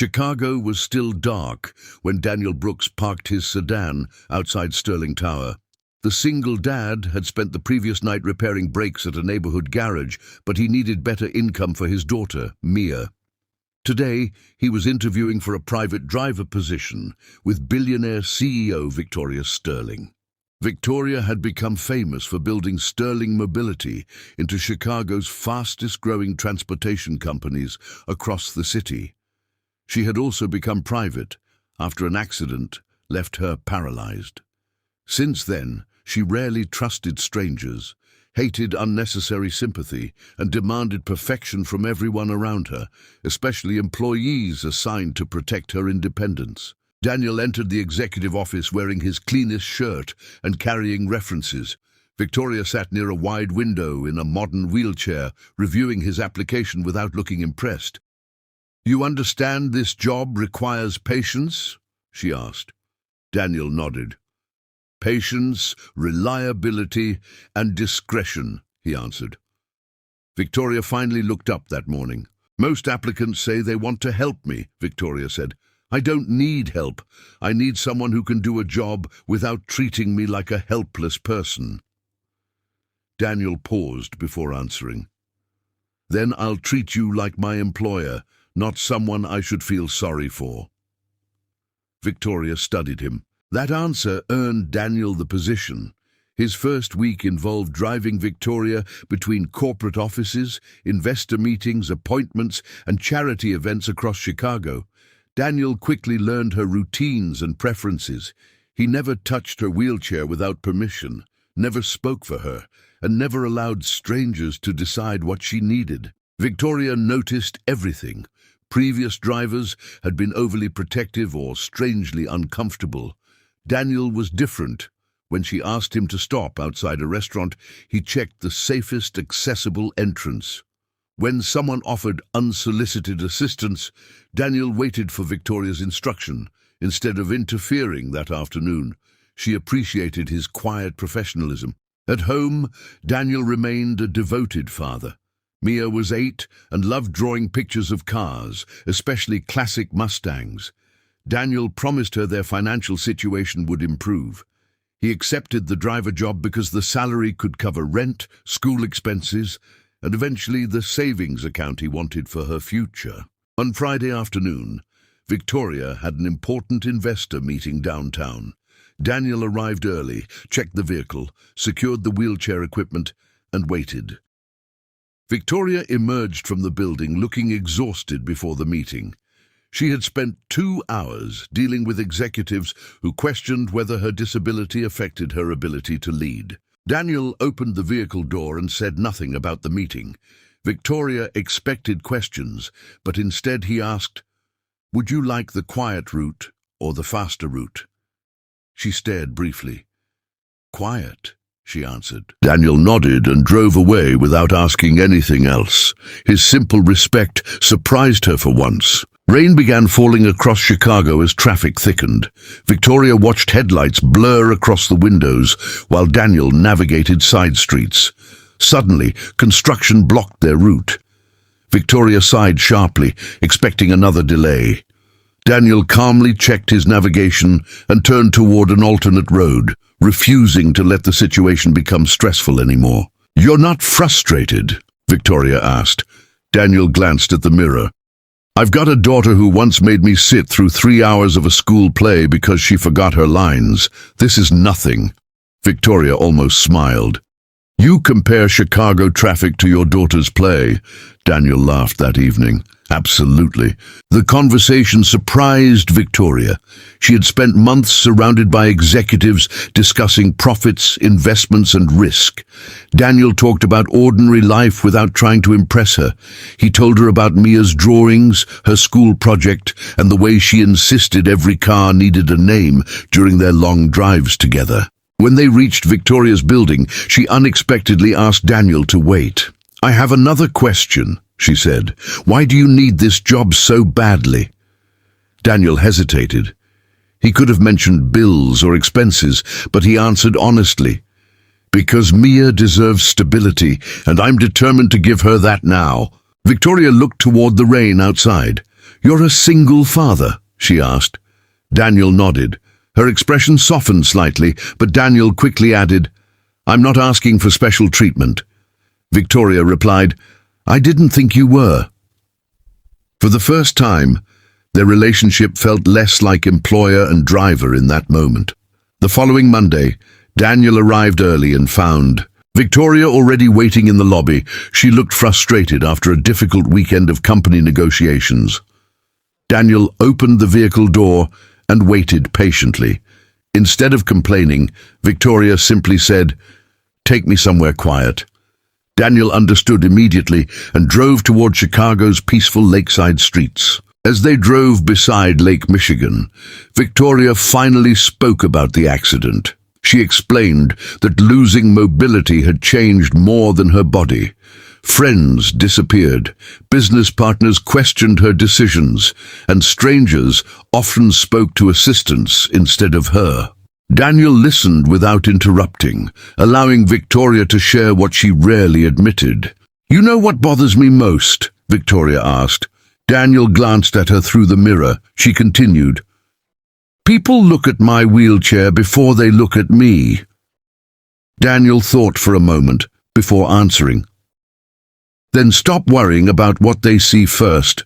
Chicago was still dark when Daniel Brooks parked his sedan outside Sterling Tower. The single dad had spent the previous night repairing brakes at a neighborhood garage, but he needed better income for his daughter, Mia. Today, he was interviewing for a private driver position with billionaire CEO Victoria Sterling. Victoria had become famous for building Sterling Mobility into Chicago's fastest-growing transportation companies across the city. She had also become private after an accident left her paralyzed. Since then, she rarely trusted strangers, hated unnecessary sympathy, and demanded perfection from everyone around her, especially employees assigned to protect her independence. Daniel entered the executive office wearing his cleanest shirt and carrying references. Victoria sat near a wide window in a modern wheelchair, reviewing his application without looking impressed. "You understand this job requires patience?" she asked. Daniel nodded. "Patience, reliability, and discretion," he answered. Victoria finally looked up that morning. "Most applicants say they want to help me," Victoria said. "I don't need help. I need someone who can do a job without treating me like a helpless person." Daniel paused before answering. "Then I'll treat you like my employer, not someone I should feel sorry for." Victoria studied him. That answer earned Daniel the position. His first week involved driving Victoria between corporate offices, investor meetings, appointments, and charity events across Chicago. Daniel quickly learned her routines and preferences. He never touched her wheelchair without permission, never spoke for her, and never allowed strangers to decide what she needed. Victoria noticed everything. Previous drivers had been overly protective or strangely uncomfortable. Daniel was different. When she asked him to stop outside a restaurant, he checked the safest accessible entrance. When someone offered unsolicited assistance, Daniel waited for Victoria's instruction, instead of interfering that afternoon. She appreciated his quiet professionalism. At home, Daniel remained a devoted father. Mia was 8 and loved drawing pictures of cars, especially classic Mustangs. Daniel promised her their financial situation would improve. He accepted the driver job because the salary could cover rent, school expenses, and eventually the savings account he wanted for her future. On Friday afternoon, Victoria had an important investor meeting downtown. Daniel arrived early, checked the vehicle, secured the wheelchair equipment, and waited. Victoria emerged from the building looking exhausted before the meeting. She had spent 2 hours dealing with executives who questioned whether her disability affected her ability to lead. Daniel opened the vehicle door and said nothing about the meeting. Victoria expected questions, but instead he asked, "Would you like the quiet route or the faster route?" She stared briefly. "Quiet," she answered. Daniel nodded and drove away without asking anything else. His simple respect surprised her for once. Rain began falling across Chicago as traffic thickened. Victoria watched headlights blur across the windows while Daniel navigated side streets. Suddenly, construction blocked their route. Victoria sighed sharply, expecting another delay. Daniel calmly checked his navigation and turned toward an alternate road, refusing to let the situation become stressful anymore. "You're not frustrated?" Victoria asked. Daniel glanced at the mirror. "I've got a daughter who once made me sit through 3 hours of a school play because she forgot her lines. This is nothing." Victoria almost smiled. "You compare Chicago traffic to your daughter's play?" Daniel laughed that evening. "Absolutely." The conversation surprised Victoria. She had spent months surrounded by executives discussing profits, investments, and risk. Daniel talked about ordinary life without trying to impress her. He told her about Mia's drawings, her school project, and the way she insisted every car needed a name during their long drives together. When they reached Victoria's building, she unexpectedly asked Daniel to wait. "I have another question," she said. "Why do you need this job so badly?" Daniel hesitated. He could have mentioned bills or expenses, but he answered honestly, "Because Mia deserves stability, and I'm determined to give her that now." Victoria looked toward the rain outside. "You're a single father?" she asked. Daniel nodded. Her expression softened slightly, but Daniel quickly added, "I'm not asking for special treatment." Victoria replied, "I didn't think you were." For the first time, their relationship felt less like employer and driver in that moment. The following Monday, Daniel arrived early and found Victoria already waiting in the lobby. She looked frustrated after a difficult weekend of company negotiations. Daniel opened the vehicle door and waited patiently. Instead of complaining, Victoria simply said, "Take me somewhere quiet." Daniel understood immediately and drove toward Chicago's peaceful lakeside streets. As they drove beside Lake Michigan, Victoria finally spoke about the accident. She explained that losing mobility had changed more than her body. Friends disappeared, business partners questioned her decisions, and strangers often spoke to assistants instead of her. Daniel listened without interrupting, allowing Victoria to share what she rarely admitted. "You know what bothers me most?" Victoria asked. Daniel glanced at her through the mirror. She continued, "People look at my wheelchair before they look at me." Daniel thought for a moment before answering. "Then stop worrying about what they see first.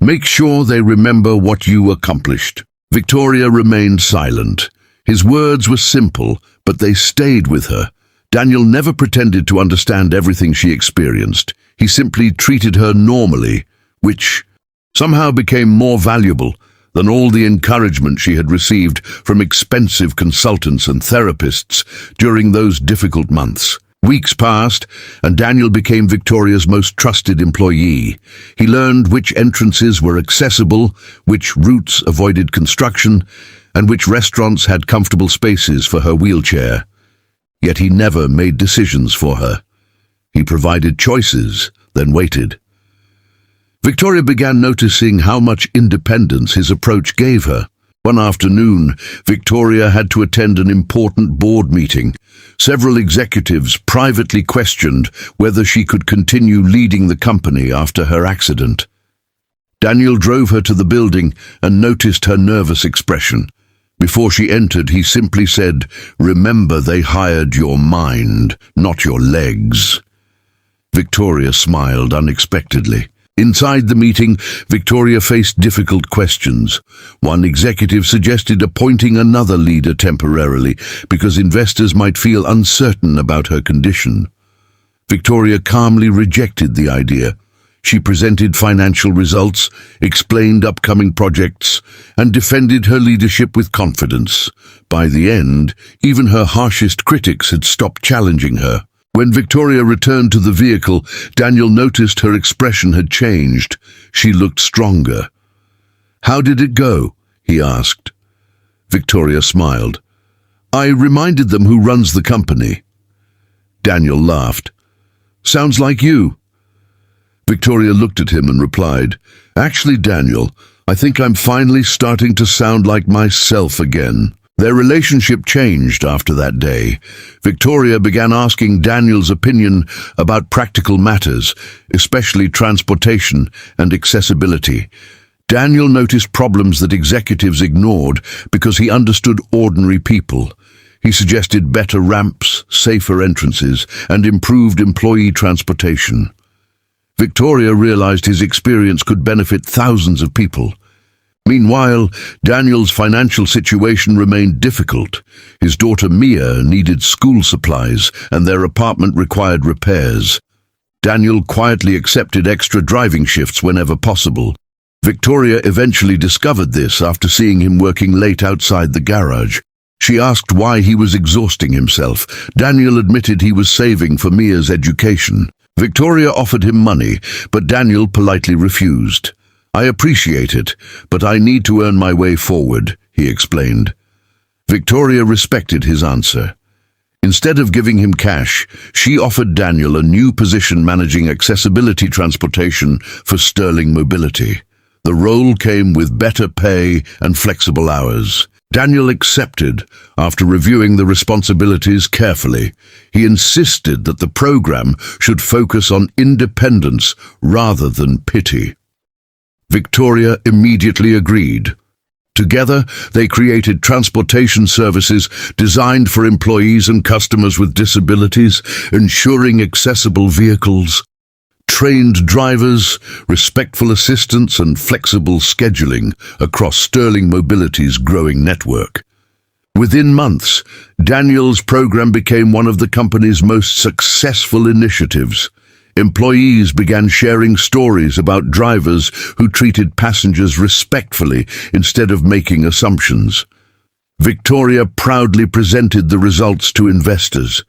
Make sure they remember what you accomplished." Victoria remained silent. His words were simple, but they stayed with her. Daniel never pretended to understand everything she experienced. He simply treated her normally, which somehow became more valuable than all the encouragement she had received from expensive consultants and therapists during those difficult months. Weeks passed, and Daniel became Victoria's most trusted employee. He learned which entrances were accessible, which routes avoided construction, and which restaurants had comfortable spaces for her wheelchair. Yet he never made decisions for her. He provided choices, then waited. Victoria began noticing how much independence his approach gave her. One afternoon, Victoria had to attend an important board meeting. Several executives privately questioned whether she could continue leading the company after her accident. Daniel drove her to the building and noticed her nervous expression. Before she entered, he simply said, "Remember, they hired your mind, not your legs." Victoria smiled unexpectedly. Inside the meeting, Victoria faced difficult questions. One executive suggested appointing another leader temporarily because investors might feel uncertain about her condition. Victoria calmly rejected the idea. She presented financial results, explained upcoming projects, and defended her leadership with confidence. By the end, even her harshest critics had stopped challenging her. When Victoria returned to the vehicle, Daniel noticed her expression had changed. She looked stronger. "How did it go?" he asked. Victoria smiled. "I reminded them who runs the company." Daniel laughed. "Sounds like you." Victoria looked at him and replied, "Actually, Daniel, I think I'm finally starting to sound like myself again." Their relationship changed after that day. Victoria began asking Daniel's opinion about practical matters, especially transportation and accessibility. Daniel noticed problems that executives ignored because he understood ordinary people. He suggested better ramps, safer entrances, and improved employee transportation. Victoria realized his experience could benefit thousands of people. Meanwhile, Daniel's financial situation remained difficult. His daughter Mia needed school supplies, and their apartment required repairs. Daniel quietly accepted extra driving shifts whenever possible. Victoria eventually discovered this after seeing him working late outside the garage. She asked why he was exhausting himself. Daniel admitted he was saving for Mia's education. Victoria offered him money, but Daniel politely refused. "I appreciate it, but I need to earn my way forward," he explained. Victoria respected his answer. Instead of giving him cash, she offered Daniel a new position managing accessibility transportation for Sterling Mobility. The role came with better pay and flexible hours. Daniel accepted after reviewing the responsibilities carefully. He insisted that the program should focus on independence rather than pity. Victoria immediately agreed. Together, they created transportation services designed for employees and customers with disabilities, ensuring accessible vehicles, trained drivers, respectful assistance, and flexible scheduling across Sterling Mobility's growing network. Within months, Daniel's program became one of the company's most successful initiatives. Employees began sharing stories about drivers who treated passengers respectfully instead of making assumptions. Victoria proudly presented the results to investors.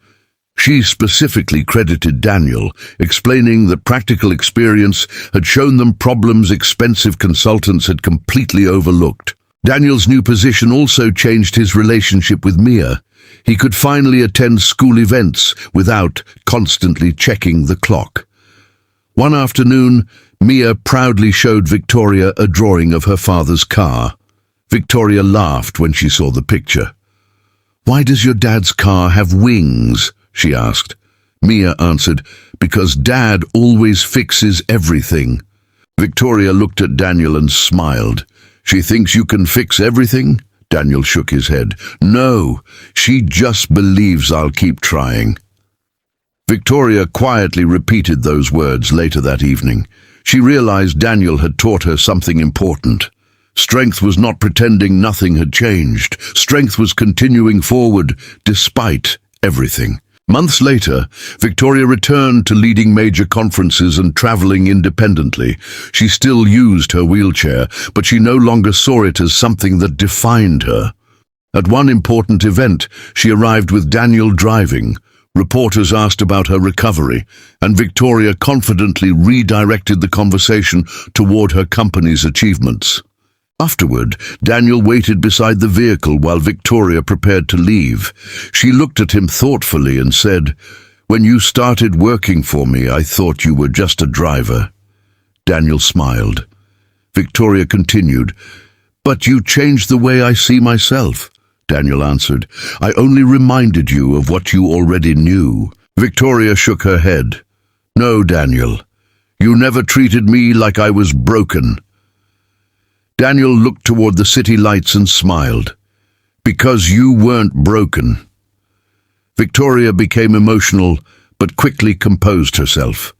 She specifically credited Daniel, explaining that practical experience had shown them problems expensive consultants had completely overlooked. Daniel's new position also changed his relationship with Mia. He could finally attend school events without constantly checking the clock. One afternoon, Mia proudly showed Victoria a drawing of her father's car. Victoria laughed when she saw the picture. "Why does your dad's car have wings?" she asked. Mia answered, "Because Dad always fixes everything." Victoria looked at Daniel and smiled. "She thinks you can fix everything?" Daniel shook his head. "No, she just believes I'll keep trying." Victoria quietly repeated those words later that evening. She realized Daniel had taught her something important. Strength was not pretending nothing had changed. Strength was continuing forward despite everything. Months later, Victoria returned to leading major conferences and traveling independently. She still used her wheelchair, but she no longer saw it as something that defined her. At one important event, she arrived with Daniel driving. Reporters asked about her recovery, and Victoria confidently redirected the conversation toward her company's achievements. Afterward, Daniel waited beside the vehicle while Victoria prepared to leave. She looked at him thoughtfully and said, "When you started working for me, I thought you were just a driver." Daniel smiled. Victoria continued, "But you changed the way I see myself." Daniel answered, "I only reminded you of what you already knew." Victoria shook her head. "No, Daniel, you never treated me like I was broken." Daniel looked toward the city lights and smiled. "Because you weren't broken." Victoria became emotional, but quickly composed herself.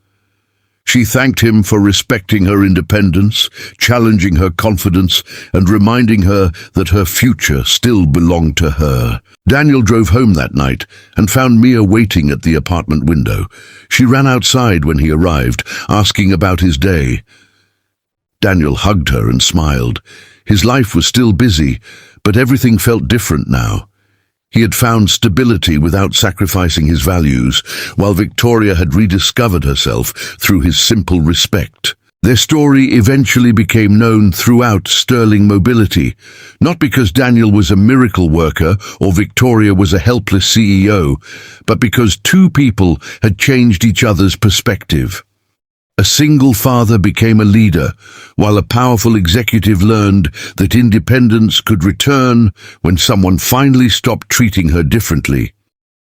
She thanked him for respecting her independence, challenging her confidence, and reminding her that her future still belonged to her. Daniel drove home that night and found Mia waiting at the apartment window. She ran outside when he arrived, asking about his day. Daniel hugged her and smiled. His life was still busy, but everything felt different now. He had found stability without sacrificing his values, while Victoria had rediscovered herself through his simple respect. Their story eventually became known throughout Sterling Mobility, not because Daniel was a miracle worker or Victoria was a helpless CEO, but because two people had changed each other's perspective. A single father became a leader, while a powerful executive learned that independence could return when someone finally stopped treating her differently.